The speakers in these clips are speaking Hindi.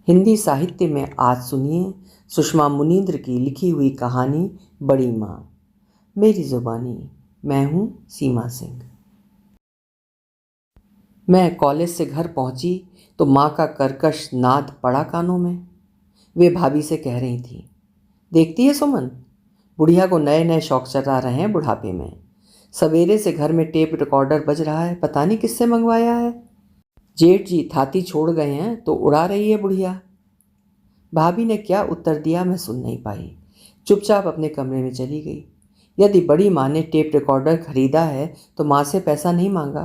हिंदी साहित्य में आज सुनिए सुषमा मुनींद्र की लिखी हुई कहानी बड़ी माँ। मेरी जुबानी। मैं हूँ सीमा सिंह। मैं कॉलेज से घर पहुँची तो माँ का कर्कश नाद पड़ा कानों में। वे भाभी से कह रही थी, देखती है सुमन, बुढ़िया को नए नए शौक चढ़ा रहे हैं बुढ़ापे में। सवेरे से घर में टेप रिकॉर्डर बज रहा है, पता नहीं किससे मंगवाया है। जेठ जी थाती छोड़ गए हैं तो उड़ा रही है बुढ़िया। भाभी ने क्या उत्तर दिया मैं सुन नहीं पाई, चुपचाप अपने कमरे में चली गई। यदि बड़ी माँ ने टेप रिकॉर्डर खरीदा है तो माँ से पैसा नहीं मांगा,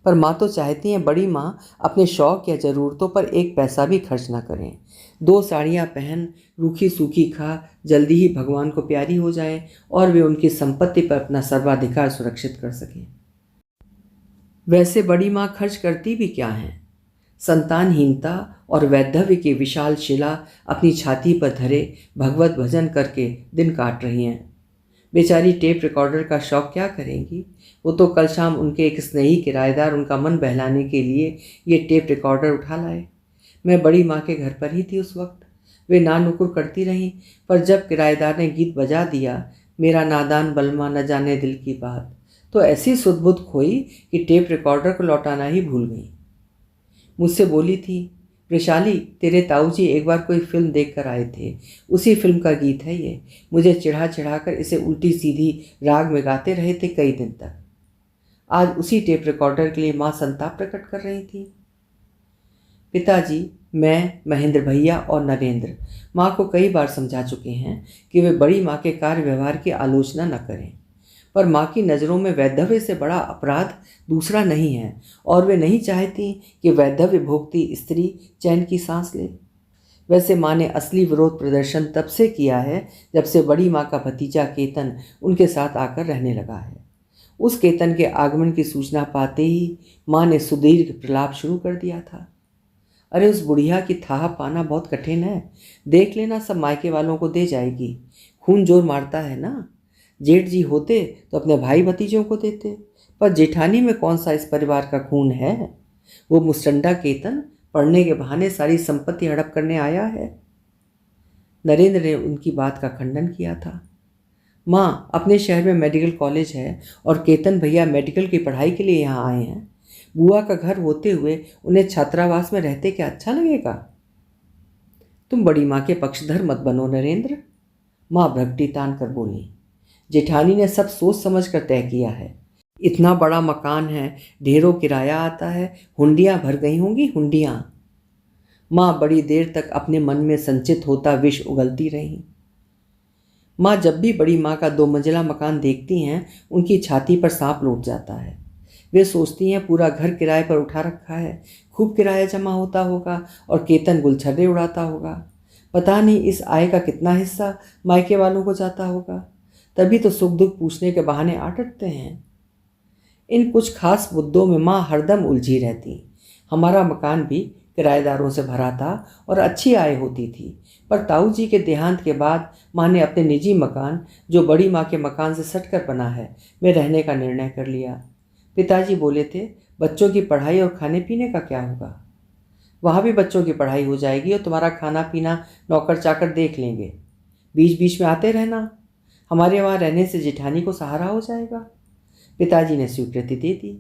पर माँ तो चाहती हैं बड़ी माँ अपने शौक या ज़रूरतों पर एक पैसा भी खर्च ना करें। 2 साड़ियाँ पहन, रूखी सूखी खा, जल्दी ही भगवान को प्यारी हो जाएं और वे उनकी संपत्ति पर अपना सर्वाधिकार सुरक्षित कर सकें। वैसे बड़ी माँ खर्च करती भी क्या हैं? संतानहीनता और वैधव्य की विशाल शिला अपनी छाती पर धरे भगवत भजन करके दिन काट रही हैं। बेचारी टेप रिकॉर्डर का शौक क्या करेंगी? वो तो कल शाम उनके एक स्नेही किराएदार उनका मन बहलाने के लिए ये टेप रिकॉर्डर उठा लाए। मैं बड़ी माँ के घर पर ही थी उस वक्त। वे ना नुकुर करती रहीं, पर जब किराएदार ने गीत बजा दिया, मेरा नादान बलमा न जाने दिल की बात, तो ऐसी सुध-बुध खोई कि टेप रिकॉर्डर को लौटाना ही भूल गई। मुझसे बोली थी, वैशाली, तेरे ताऊजी एक बार कोई फिल्म देख कर आए थे, उसी फिल्म का गीत है ये। मुझे चिढ़ा चिढ़ा कर इसे उल्टी सीधी राग में गाते रहे थे कई दिन तक। आज उसी टेप रिकॉर्डर के लिए माँ संताप प्रकट कर रही थी। पिताजी, मैं, महेंद्र भैया और नरेंद्र माँ को कई बार समझा चुके हैं कि वे बड़ी माँ के कार्य व्यवहार की आलोचना न करें, पर माँ की नज़रों में वैधव्य से बड़ा अपराध दूसरा नहीं है और वे नहीं चाहती कि वैधव्य भोगती स्त्री चैन की सांस ले। वैसे माँ ने असली विरोध प्रदर्शन तब से किया है जब से बड़ी माँ का भतीजा केतन उनके साथ आकर रहने लगा है। उस केतन के आगमन की सूचना पाते ही माँ ने सुदीर्घ प्रलाप शुरू कर दिया था। अरे उस बुढ़िया की थाह पाना बहुत कठिन है। देख लेना, सब मायके वालों को दे जाएगी। खून जोर मारता है ना। जेठ जी होते तो अपने भाई भतीजों को देते, पर जेठानी में कौन सा इस परिवार का खून है? वो मुस्टंडा केतन पढ़ने के बहाने सारी संपत्ति हड़प करने आया है। नरेंद्र ने उनकी बात का खंडन किया था। माँ, अपने शहर में मेडिकल कॉलेज है और केतन भैया मेडिकल की पढ़ाई के लिए यहाँ आए हैं। बुआ का घर होते हुए उन्हें छात्रावास में रहते क्या अच्छा लगेगा? तुम बड़ी माँ के पक्षधर मत बनो नरेंद्र, माँ भ्रकटी तान कर बोली। जेठानी ने सब सोच समझ कर तय किया है। इतना बड़ा मकान है, ढेरों किराया आता है, हुंडियाँ भर गई होंगी, हुंडियाँ। माँ बड़ी देर तक अपने मन में संचित होता विष उगलती रही। माँ जब भी बड़ी माँ का 2 मंजिला मकान देखती हैं, उनकी छाती पर सांप लौट जाता है। वे सोचती हैं पूरा घर किराए पर उठा रखा है, खूब किराया जमा होता होगा और केतन गुलछर्रे उड़ाता होगा। पता नहीं इस आय का कितना हिस्सा मायके वालों को जाता होगा। तभी तो सुख दुख पूछने के बहाने आ डटते हैं। इन कुछ खास मुद्दों में माँ हरदम उलझी रहती। हमारा मकान भी किराएदारों से भरा था और अच्छी आय होती थी, पर ताऊ जी के देहांत के बाद माँ ने अपने निजी मकान, जो बड़ी माँ के मकान से सटकर बना है, में रहने का निर्णय कर लिया। पिताजी बोले थे, बच्चों की पढ़ाई और खाने पीने का क्या होगा? वहाँ भी बच्चों की पढ़ाई हो जाएगी और तुम्हारा खाना पीना नौकर चाकर देख लेंगे। बीच बीच में आते रहना, हमारे वहाँ रहने से जेठानी को सहारा हो जाएगा। पिताजी ने स्वीकृति दे दी,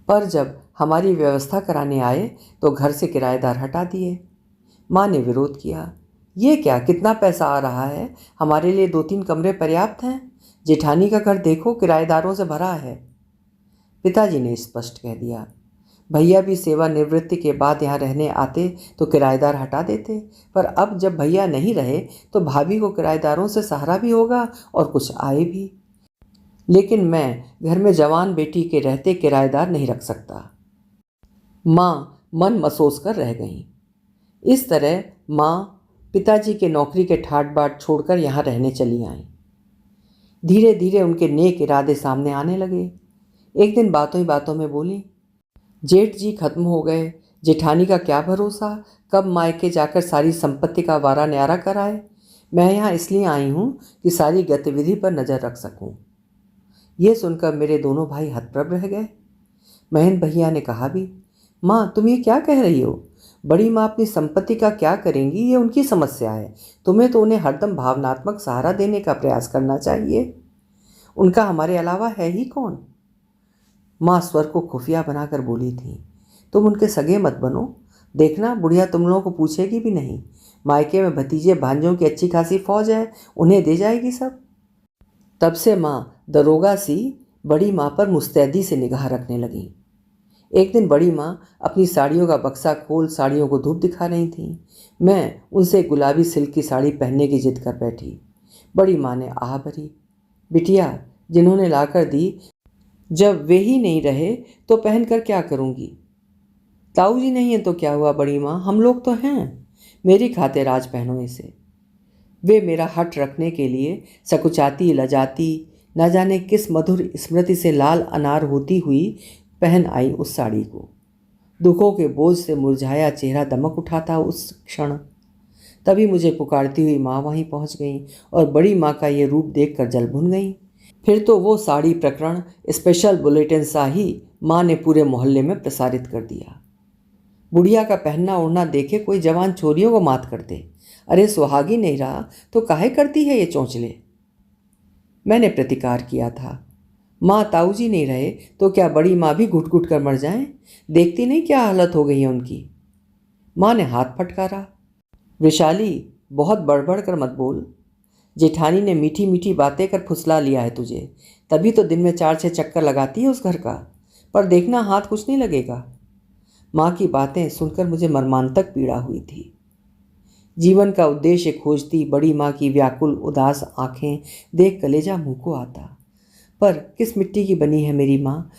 पर जब हमारी व्यवस्था कराने आए तो घर से किराएदार हटा दिए। माँ ने विरोध किया, ये क्या, कितना पैसा आ रहा है? हमारे लिए 2-3 कमरे पर्याप्त हैं। जेठानी का घर देखो, किराएदारों से भरा है। पिताजी ने स्पष्ट कह दिया, भैया भी सेवानिवृत्ति के बाद यहाँ रहने आते तो किराएदार हटा देते, पर अब जब भैया नहीं रहे तो भाभी को किराएदारों से सहारा भी होगा और कुछ आए भी। लेकिन मैं घर में जवान बेटी के रहते किराएदार नहीं रख सकता। माँ मन मसोस कर रह गईं। इस तरह माँ पिताजी के नौकरी के ठाट बाट छोड़कर यहाँ रहने चली आईं। धीरे धीरे उनके नेक इरादे सामने आने लगे। एक दिन बातों ही बातों में बोली, जेठ जी खत्म हो गए, जेठानी का क्या भरोसा, कब मायके जाकर सारी संपत्ति का वारा न्यारा कराए। मैं यहाँ इसलिए आई हूँ कि सारी गतिविधि पर नज़र रख सकूँ। ये सुनकर मेरे दोनों भाई हतप्रभ रह गए। महेंद्र भैया ने कहा भी, माँ तुम ये क्या कह रही हो? बड़ी माँ अपनी संपत्ति का क्या करेंगी ये उनकी समस्या है। तुम्हें तो उन्हें हरदम भावनात्मक सहारा देने का प्रयास करना चाहिए। उनका हमारे अलावा है ही कौन। माँ स्वर को खुफिया बनाकर बोली थी, तुम उनके सगे मत बनो। देखना बुढ़िया तुम लोगों को पूछेगी भी नहीं। मायके में भतीजे भांजों की अच्छी खासी फौज है, उन्हें दे जाएगी सब। तब से माँ दरोगा सी बड़ी माँ पर मुस्तैदी से निगाह रखने लगी। एक दिन बड़ी माँ अपनी साड़ियों का बक्सा खोल साड़ियों को धूप दिखा रही थी। मैं उनसे गुलाबी सिल्क की साड़ी पहनने की जिद कर बैठी। बड़ी माँ ने आह भरी, बिटिया जिन्होंने लाकर दी, जब वे ही नहीं रहे तो पहन कर क्या करूँगी। ताऊ जी नहीं है तो क्या हुआ बड़ी माँ, हम लोग तो हैं। मेरी खातिर आज पहनो इसे। वे मेरा हट रखने के लिए सकुचाती लजाती न जाने किस मधुर स्मृति से लाल अनार होती हुई पहन आई उस साड़ी को। दुखों के बोझ से मुरझाया चेहरा दमक उठा था उस क्षण। तभी मुझे पुकारती हुई माँ वहीं पहुँच गई और बड़ी माँ का ये रूप देखकर जल भुन गई। फिर तो वो साड़ी प्रकरण स्पेशल बुलेटिन सा ही माँ ने पूरे मोहल्ले में प्रसारित कर दिया। बुढ़िया का पहनना ओढ़ना देखे कोई जवान छोरियों को मात कर दे। अरे सुहागी नहीं रहा तो काहे करती है ये चोंचले। मैंने प्रतिकार किया था, माँ ताऊ जी नहीं रहे तो क्या बड़ी माँ भी घुट घुट कर मर जाएं? देखती नहीं क्या हालत हो गई है उनकी। माँ ने हाथ फटकारा, वैशाली बहुत बड़बड़ कर मत बोल। जेठानी ने मीठी मीठी बातें कर फुसला लिया है तुझे, तभी तो दिन में 4-6 चक्कर लगाती है उस घर का। पर देखना हाथ कुछ नहीं लगेगा। माँ की बातें सुनकर मुझे मर्मांतक पीड़ा हुई थी। जीवन का उद्देश्य खोजती बड़ी माँ की व्याकुल उदास आंखें देख कलेजा मुँह को आता। पर किस मिट्टी की बनी है मेरी माँ,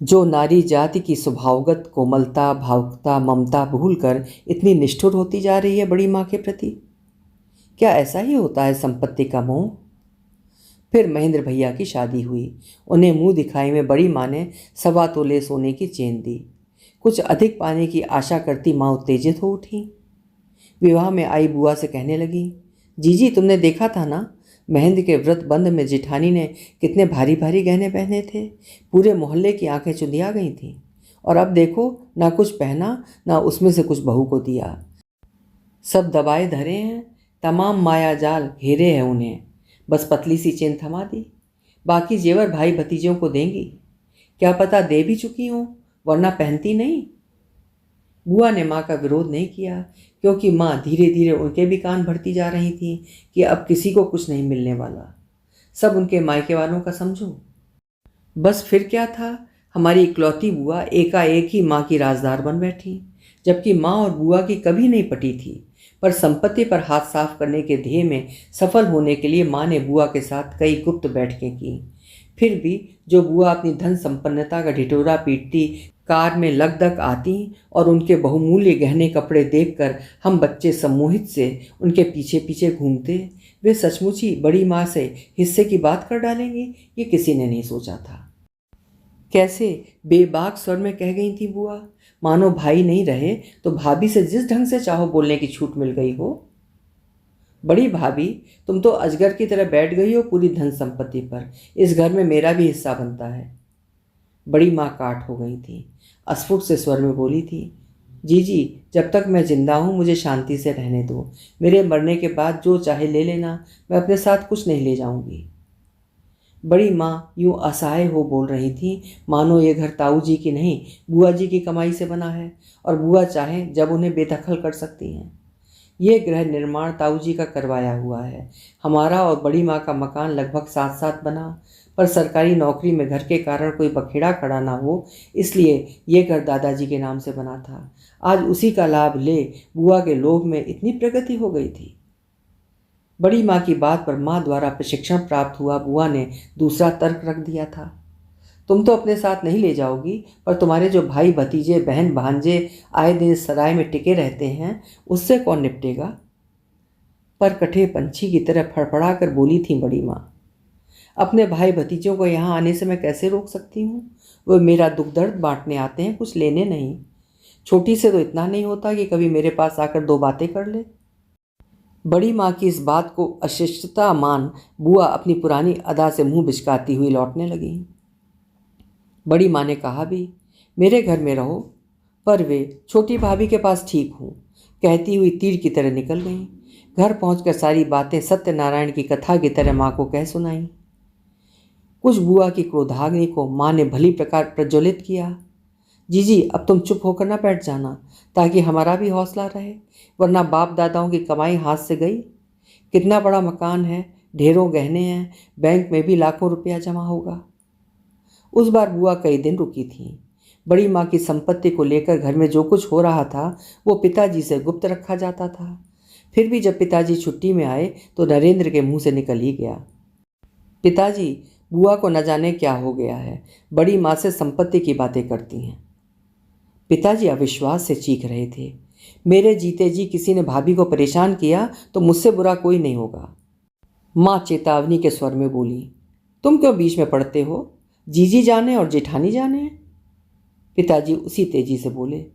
जो नारी जाति की स्वभावगत कोमलता भावुकता ममता भूलकर इतनी निष्ठुर होती जा रही है बड़ी माँ के प्रति। क्या ऐसा ही होता है संपत्ति का मोह। फिर महेंद्र भैया की शादी हुई। उन्हें मुंह दिखाई में बड़ी माँ ने 1.25 तोले सोने की चेन दी। कुछ अधिक पाने की आशा करती माँ उत्तेजित हो उठी। विवाह में आई बुआ से कहने लगी, जीजी तुमने देखा था ना, महेंद्र के व्रत बंध में जेठानी ने कितने भारी भारी गहने पहने थे। पूरे मोहल्ले की आंखें चुंधिया गई थीं। और अब देखो, ना कुछ पहना ना उसमें से कुछ बहू को दिया। सब दबाए धरे हैं, तमाम माया जाल घेरे हैं उन्हें। बस पतली सी चेन थमा दी। बाकी जेवर भाई भतीजों को देंगी। क्या पता दे भी चुकी हों, वरना पहनती नहीं। बुआ ने माँ का विरोध नहीं किया, क्योंकि माँ धीरे धीरे उनके भी कान भरती जा रही थी कि अब किसी को कुछ नहीं मिलने वाला, सब उनके मायके वालों का समझो। बस फिर क्या था, हमारी इकलौती बुआ एकाएक ही माँ की राजदार बन बैठी, जबकि माँ और बुआ की कभी नहीं पटी थी। पर संपत्ति पर हाथ साफ करने के ध्येय में सफल होने के लिए माँ ने बुआ के साथ कई गुप्त बैठकें की। फिर भी जो बुआ अपनी धन संपन्नता का ढिढोरा पीटती कार में लगदग आती और उनके बहुमूल्य गहने कपड़े देखकर हम बच्चे सम्मोहित से उनके पीछे पीछे घूमते, वे सचमुच ही बड़ी माँ से हिस्से की बात कर डालेंगी, ये किसी ने नहीं सोचा था। कैसे बेबाक स्वर में कह गई थी बुआ, मानो भाई नहीं रहे तो भाभी से जिस ढंग से चाहो बोलने की छूट मिल गई हो। बड़ी भाभी, तुम तो अजगर की तरह बैठ गई हो पूरी धन संपत्ति पर। इस घर में मेरा भी हिस्सा बनता है। बड़ी माँ काट हो गई थी, अस्फुट से स्वर में बोली थी, जीजी जब तक मैं जिंदा हूँ मुझे शांति से रहने दो। मेरे मरने के बाद जो चाहे ले लेना, मैं अपने साथ कुछ नहीं ले जाऊंगी। बड़ी माँ यूं असहाय हो बोल रही थी, मानो ये घर ताऊ जी की नहीं बुआ जी की कमाई से बना है और बुआ चाहे जब उन्हें बेदखल कर सकती हैं। ये गृह निर्माण ताऊ जी का करवाया हुआ है। हमारा और बड़ी माँ का मकान लगभग साथ साथ बना, पर सरकारी नौकरी में घर के कारण कोई बखेड़ा खड़ा ना हो, इसलिए ये घर दादाजी के नाम से बना था। आज उसी का लाभ ले बुआ के लोभ में इतनी प्रगति हो गई थी। बड़ी माँ की बात पर माँ द्वारा प्रशिक्षण प्राप्त हुआ बुआ ने दूसरा तर्क रख दिया था, तुम तो अपने साथ नहीं ले जाओगी, पर तुम्हारे जो भाई भतीजे बहन भांजे आए दिन सराय में टिके रहते हैं, उससे कौन निपटेगा। पर कठे पंछी की तरह फड़फड़ा कर बोली थी बड़ी माँ, अपने भाई भतीजों को यहाँ आने से मैं कैसे रोक सकती हूँ। वो मेरा दुख दर्द बांटने आते हैं, कुछ लेने नहीं। छोटी से तो इतना नहीं होता कि कभी मेरे पास आकर 2 बातें कर ले। बड़ी माँ की इस बात को अशिष्टता मान बुआ अपनी पुरानी अदा से मुंह बिचकाती हुई लौटने लगी। बड़ी माँ ने कहा भी, मेरे घर में रहो, पर वे छोटी भाभी के पास ठीक हूँ कहती हुई तीर की तरह निकल गईं। घर पहुंचकर सारी बातें सत्यनारायण की कथा की तरह माँ को कह सुनाई। कुछ बुआ की क्रोधाग्नि को माँ ने भली प्रकार प्रज्वलित किया। जीजी, अब तुम चुप होकर ना बैठ जाना ताकि हमारा भी हौसला रहे, वरना बाप दादाओं की कमाई हाथ से गई। कितना बड़ा मकान है, ढेरों गहने हैं, बैंक में भी लाखों रुपया जमा होगा। उस बार बुआ कई दिन रुकी थी। बड़ी माँ की संपत्ति को लेकर घर में जो कुछ हो रहा था वो पिताजी से गुप्त रखा जाता था। फिर भी जब पिताजी छुट्टी में आए तो नरेंद्र के मुंह से निकल ही गया, पिताजी, बुआ को न जाने क्या हो गया है, बड़ी माँ से संपत्ति की बातें करती हैं। पिताजी अविश्वास से चीख रहे थे। मेरे जीते जी किसी ने भाभी को परेशान किया तो मुझसे बुरा कोई नहीं होगा। माँ चेतावनी के स्वर में बोली, तुम क्यों बीच में पड़ते हो? जीजी जाने और जेठानी जाने। पिताजी उसी तेजी से बोले,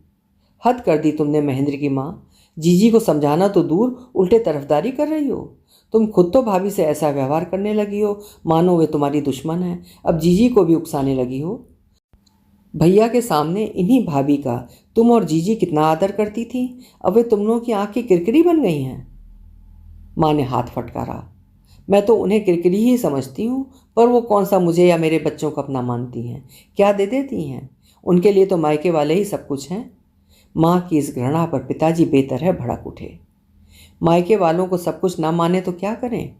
हद कर दी तुमने महेंद्र की माँ। जीजी को समझाना तो दूर, उल्टे तरफदारी कर रही हो। तुम खुद तो भाभी से ऐसा व्यवहार करने लगी हो मानो वे तुम्हारी दुश्मन है, अब जीजी को भी उकसाने लगी हो। भैया के सामने इन्हीं भाभी का तुम और जीजी कितना आदर करती थी, अब वे तुम लोगों की आँख की किरकिरी बन गई हैं। माँ ने हाथ फटकारा। मैं तो उन्हें किरकिरी ही समझती हूँ, पर वो कौन सा मुझे या मेरे बच्चों को अपना मानती हैं? क्या दे देती हैं? उनके लिए तो मायके वाले ही सब कुछ हैं। माँ की इस घृणा पर पिताजी बेतरह भड़क उठे। मायके वालों को सब कुछ ना माने तो क्या करें?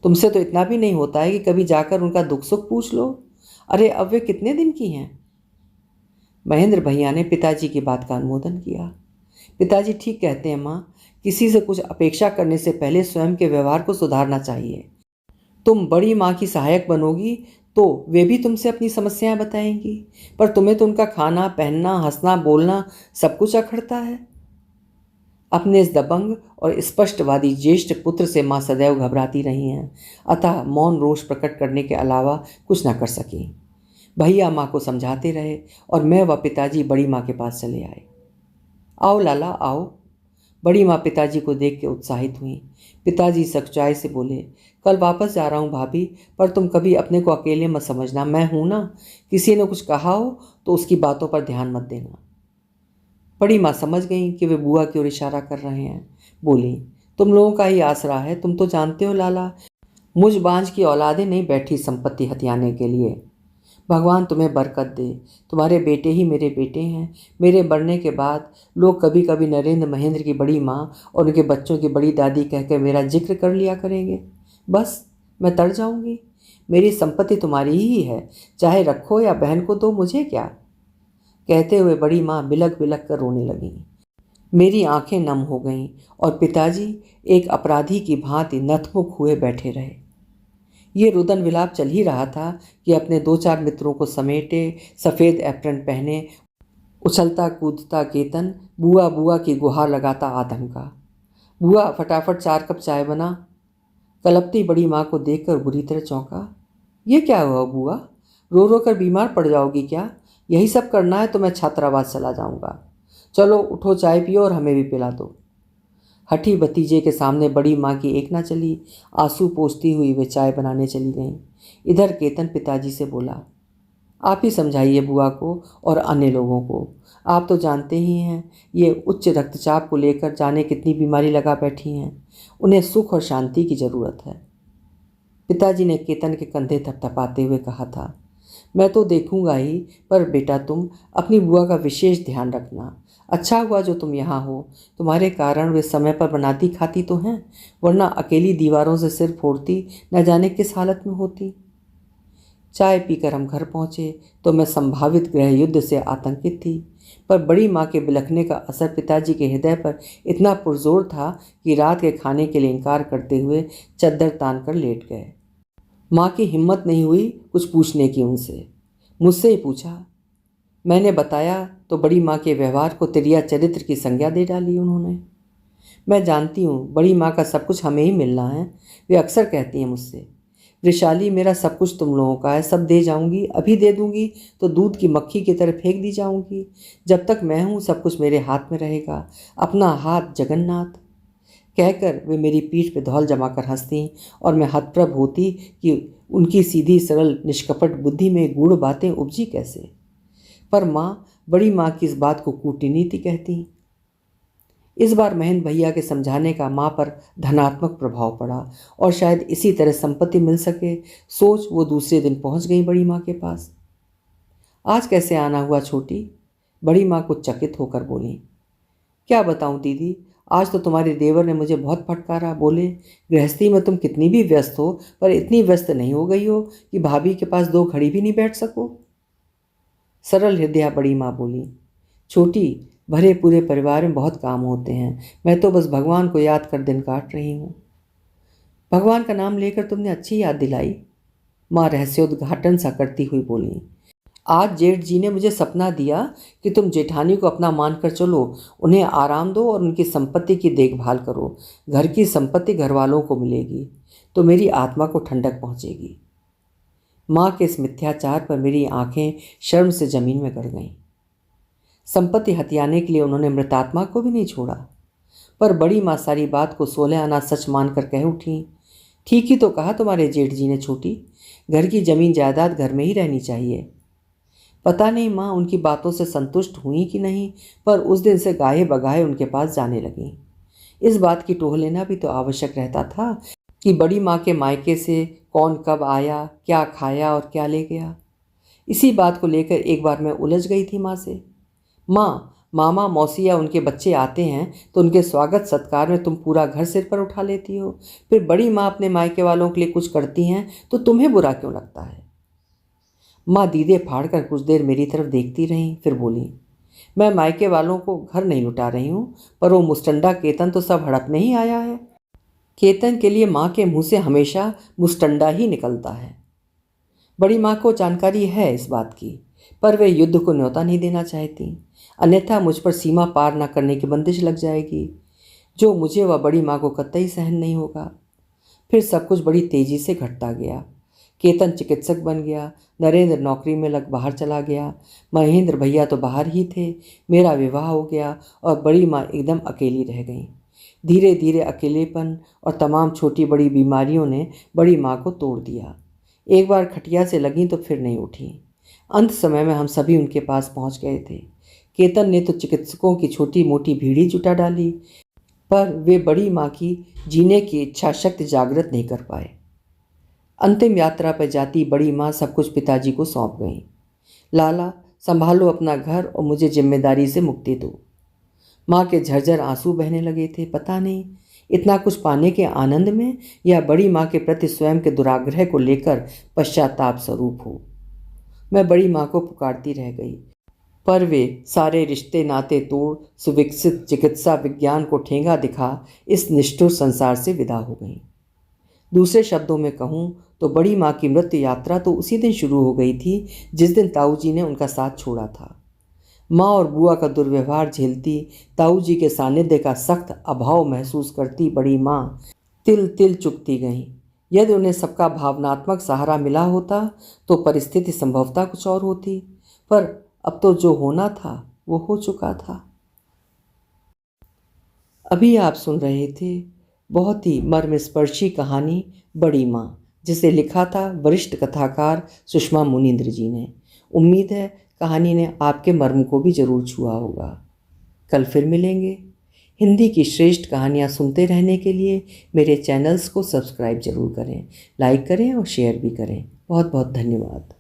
तुमसे तो इतना भी नहीं होता है कि कभी जाकर उनका दुख सुख पूछ लो। अरे अब वे कितने दिन की हैं? महेंद्र भैया ने पिताजी की बात का अनुमोदन किया। पिताजी ठीक कहते हैं माँ, किसी से कुछ अपेक्षा करने से पहले स्वयं के व्यवहार को सुधारना चाहिए। तुम बड़ी माँ की सहायक बनोगी तो वे भी तुमसे अपनी समस्याएं बताएंगी, पर तुम्हें तो उनका खाना पहनना हंसना बोलना सब कुछ अखड़ता है। अपने इस दबंग और स्पष्टवादी ज्येष्ठ पुत्र से माँ सदैव घबराती रही हैं, अतः मौन रोष प्रकट करने के अलावा कुछ न कर सकी। भैया माँ को समझाते रहे और मैं व पिताजी बड़ी माँ के पास चले आए। आओ लाला आओ। बड़ी माँ पिताजी को देख के उत्साहित हुई। पिताजी सच्चाई से बोले, कल वापस जा रहा हूँ भाभी, पर तुम कभी अपने को अकेले मत समझना, मैं हूँ ना। किसी ने कुछ कहा हो तो उसकी बातों पर ध्यान मत देना। बड़ी माँ समझ गई कि वे बुआ की ओर इशारा कर रहे हैं। बोली, तुम लोगों का ही आसरा है, तुम तो जानते हो लाला, मुझ बांझ की औलादें नहीं बैठी संपत्ति हथियाने के लिए। भगवान तुम्हें बरकत दे, तुम्हारे बेटे ही मेरे बेटे हैं। मेरे बढ़ने के बाद लोग कभी कभी नरेंद्र महेंद्र की बड़ी माँ और उनके बच्चों की बड़ी दादी कहकर मेरा जिक्र कर लिया करेंगे। बस मैं तर जाऊंगी। मेरी संपत्ति तुम्हारी ही है, चाहे रखो या बहन को दो, मुझे क्या। कहते हुए बड़ी माँ बिलक बिलक कर रोने लगी। मेरी आंखें नम हो गईं और पिताजी एक अपराधी की भांति नतमुख हुए बैठे रहे। ये रुदन विलाप चल ही रहा था कि अपने दो चार मित्रों को समेटे, सफ़ेद एप्रन पहने, उछलता कूदता केतन बुआ बुआ की गुहार लगाता आ धमका। बुआ फटाफट 4 कप चाय बना। कलपती बड़ी माँ को देखकर बुरी तरह चौंका। ये क्या हुआ बुआ, रो रो कर बीमार पड़ जाओगी क्या? यही सब करना है तो मैं छात्रावास चला जाऊंगा। चलो उठो, चाय पियो और हमें भी पिला दो। हठी भतीजे के सामने बड़ी माँ की एक ना चली। आंसू पोंछती हुई वे चाय बनाने चली गईं। इधर केतन पिताजी से बोला, आप ही समझाइए बुआ को और अन्य लोगों को। आप तो जानते ही हैं ये उच्च रक्तचाप को लेकर जाने कितनी बीमारी लगा बैठी हैं। उन्हें सुख और शांति की ज़रूरत है। पिताजी ने केतन के कंधे थपथपाते हुए कहा था, मैं तो देखूंगा ही, पर बेटा तुम अपनी बुआ का विशेष ध्यान रखना। अच्छा हुआ जो तुम यहाँ हो, तुम्हारे कारण वे समय पर बनाती खाती तो हैं, वरना अकेली दीवारों से सिर फोड़ती न जाने किस हालत में होती। चाय पीकर हम घर पहुँचे तो मैं संभावित गृह युद्ध से आतंकित थी, पर बड़ी माँ के बिलखने का असर पिताजी के हृदय पर इतना पुरजोर था कि रात के खाने के लिए इनकार करते हुए चद्दर तान कर लेट गए। माँ की हिम्मत नहीं हुई कुछ पूछने की उनसे। मुझसे ही पूछा। मैंने बताया तो बड़ी माँ के व्यवहार को तिरिया चरित्र की संज्ञा दे डाली उन्होंने। मैं जानती हूँ बड़ी माँ का सब कुछ हमें ही मिलना है। वे अक्सर कहती हैं मुझसे, वृशाली मेरा सब कुछ तुम लोगों का है, सब दे जाऊंगी, अभी दे दूंगी तो दूध की मक्खी की तरह फेंक दी जाऊंगी। जब तक मैं हूँ सब कुछ मेरे हाथ में रहेगा, अपना हाथ जगन्नाथ। कहकर वे मेरी पीठ पे धौल जमाकर हंसती और मैं हतप्रभ होती कि उनकी सीधी सरल निष्कपट बुद्धि में गूढ़ बातें उपजी कैसे। पर माँ, बड़ी माँ की इस बात को कूटनीति कहती। इस बार महेंद्र भैया के समझाने का माँ पर धनात्मक प्रभाव पड़ा और शायद इसी तरह संपत्ति मिल सके सोच वो दूसरे दिन पहुंच गई बड़ी माँ के पास। आज कैसे आना हुआ छोटी? बड़ी माँ कुछ चकित होकर बोली। क्या बताऊं दीदी, आज तो तुम्हारे देवर ने मुझे बहुत फटकारा। बोले गृहस्थी में तुम कितनी भी व्यस्त हो पर इतनी व्यस्त नहीं हो गई हो कि भाभी के पास 2 घड़ी भी नहीं बैठ सको। सरल हृदया बड़ी माँ बोली, छोटी, भरे पूरे परिवार में बहुत काम होते हैं, मैं तो बस भगवान को याद कर दिन काट रही हूँ। भगवान का नाम लेकर तुमने अच्छी याद दिलाई, माँ रहस्योद्घाटन सा करती हुई बोली। आज जेठ जी ने मुझे सपना दिया कि तुम जेठानी को अपना मानकर चलो, उन्हें आराम दो और उनकी संपत्ति की देखभाल करो। घर की संपत्ति घर वालों को मिलेगी तो मेरी आत्मा को ठंडक पहुंचेगी। माँ के इस मिथ्याचार पर मेरी आंखें शर्म से जमीन में गड़ गईं। संपत्ति हथियाने के लिए उन्होंने मृतात्मा को भी नहीं छोड़ा। पर बड़ी माँ सारी बात को 16 आना सच मानकर कह उठी, ठीक ही तो कहा तुम्हारे जेठ जी ने छोटी, घर की जमीन जायदाद घर में ही रहनी चाहिए। पता नहीं माँ उनकी बातों से संतुष्ट हुई कि नहीं, पर उस दिन से गाहे बगाहे उनके पास जाने लगी। इस बात की टोह लेना भी तो आवश्यक रहता था कि बड़ी माँ के मायके से कौन कब आया, क्या खाया और क्या ले गया। इसी बात को लेकर एक बार मैं उलझ गई थी माँ से। माँ, मामा मौसी या उनके बच्चे आते हैं तो उनके स्वागत सत्कार में तुम पूरा घर सिर पर उठा लेती हो, फिर बड़ी माँ अपने मायके वालों के लिए कुछ करती हैं तो तुम्हें बुरा क्यों लगता है? माँ दीदे फाड़ कर कुछ देर मेरी तरफ देखती रहीं, फिर बोली, मैं मायके वालों को घर नहीं लुटा रही हूँ, पर वो मुस्टंडा केतन तो सब हड़पने ही आया है। केतन के लिए माँ के मुंह से हमेशा मुस्टंडा ही निकलता है। बड़ी माँ को जानकारी है इस बात की, पर वे युद्ध को न्योता नहीं देना चाहती, अन्यथा मुझ पर सीमा पार न करने की बंदिश लग जाएगी, जो मुझे व बड़ी माँ को कतई सहन नहीं होगा। फिर सब कुछ बड़ी तेजी से घटता गया। केतन चिकित्सक बन गया, नरेंद्र नौकरी में लग बाहर चला गया, महेंद्र भैया तो बाहर ही थे, मेरा विवाह हो गया और बड़ी माँ एकदम अकेली रह गई। धीरे धीरे अकेलेपन और तमाम छोटी बड़ी बीमारियों ने बड़ी माँ को तोड़ दिया। एक बार खटिया से लगी तो फिर नहीं उठी। अंत समय में हम सभी उनके पास पहुंच गए थे। केतन ने तो चिकित्सकों की छोटी मोटी भीड़ ही जुटा डाली, पर वे बड़ी माँ की जीने की इच्छा शक्ति जागृत नहीं कर पाए। अंतिम यात्रा पर जाती बड़ी माँ सब कुछ पिताजी को सौंप गई। लाला, संभालो अपना घर और मुझे जिम्मेदारी से मुक्ति दो। माँ के झरझर आंसू बहने लगे थे। पता नहीं इतना कुछ पाने के आनंद में या बड़ी माँ के प्रति स्वयं के दुराग्रह को लेकर पश्चाताप स्वरूप हो। मैं बड़ी माँ को पुकारती रह गई, पर वे सारे रिश्ते नाते तोड़ सुविकसित चिकित्सा विज्ञान को ठेंगा दिखा इस निष्ठुर संसार से विदा हो गई। दूसरे शब्दों में कहूँ तो बड़ी माँ की मृत्यु यात्रा तो उसी दिन शुरू हो गई थी जिस दिन ताऊ जी ने उनका साथ छोड़ा था। माँ और बुआ का दुर्व्यवहार झेलती, ताऊ जी के सानिध्य का सख्त अभाव महसूस करती बड़ी माँ तिल तिल चुकती गईं। यदि उन्हें सबका भावनात्मक सहारा मिला होता तो परिस्थिति संभवतः कुछ और होती, पर अब तो जो होना था वो हो चुका था। अभी आप सुन रहे थे बहुत ही मर्मस्पर्शी कहानी बड़ी माँ, जिसे लिखा था वरिष्ठ कथाकार सुषमा मुनींद्र जी ने। उम्मीद है कहानी ने आपके मर्म को भी जरूर छुआ होगा। कल फिर मिलेंगे। हिंदी की श्रेष्ठ कहानियाँ सुनते रहने के लिए मेरे चैनल्स को सब्सक्राइब जरूर करें, लाइक करें और शेयर भी करें। बहुत बहुत धन्यवाद।